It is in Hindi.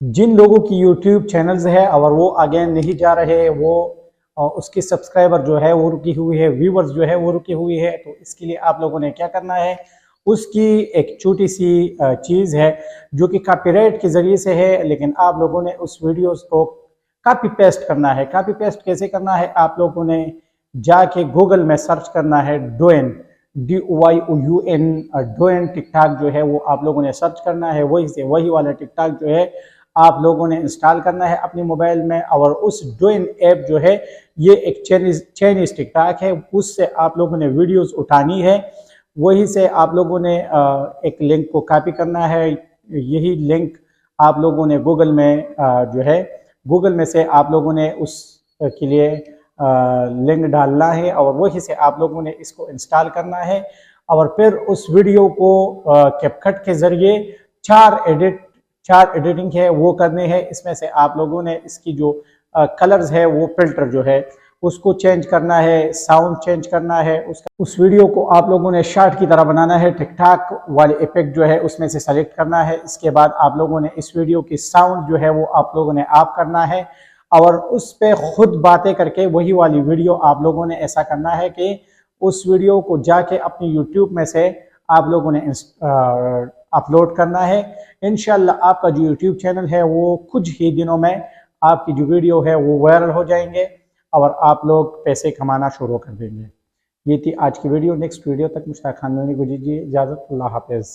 जिन लोगों की यूट्यूब चैनल्स है और वो आगे नहीं जा रहे, वो उसकी सब्सक्राइबर जो है वो रुकी हुई है, व्यूवर्स जो है वो रुकी हुई है, तो इसके लिए आप लोगों ने क्या करना है, उसकी एक छोटी सी चीज़ है जो कि कॉपीराइट के ज़रिए से है, लेकिन आप लोगों ने उस वीडियोस को कॉपी पेस्ट करना है। कॉपी पेस्ट कैसे करना है, आप लोगों ने जाके गूगल में सर्च करना है डोइन, DOYOUN, डोइन टिकटॉक जो है वो आप लोगों ने सर्च करना है। वही से वही वाला टिकटॉक जो है आप लोगों ने इंस्टॉल करना है अपने मोबाइल में, और उस डोइन ऐप जो है ये एक चाइनीज टिकटॉक है, उससे आप लोगों ने वीडियोस उठानी है। वही से आप लोगों ने एक लिंक को कॉपी करना है। यही लिंक आप लोगों ने गूगल में जो है गूगल में से आप लोगों ने उस के लिए लिंक डालना है, और वही से आप लोगों ने इसको इंस्टॉल करना है। और फिर उस वीडियो को कैपकट के ज़रिए चार एडिटिंग है वो करने हैं। इसमें से आप लोगों ने इसकी जो कलर्स है वो फिल्टर जो है उसको चेंज करना है, साउंड चेंज करना है। उस वीडियो को आप लोगों ने शॉर्ट की तरह बनाना है, टिकटॉक वाले इफेक्ट जो है उसमें से सेलेक्ट करना है। इसके बाद आप लोगों ने इस वीडियो की साउंड जो है वो आप लोगों ने ऑफ करना है, और उस पर खुद बातें करके वही वाली वीडियो आप लोगों ने ऐसा करना है कि उस वीडियो को जाके अपनी यूट्यूब में से आप लोगों ने अपलोड करना है। इंशाल्लाह आपका जो यूट्यूब चैनल है वो कुछ ही दिनों में आपकी जो वीडियो है वो वायरल हो जाएंगे और आप लोग पैसे कमाना शुरू कर देंगे। ये थी आज की वीडियो। नेक्स्ट वीडियो तक मुश्ताक खान को दीजिए इजाज़त। अल्लाह हाफिज़।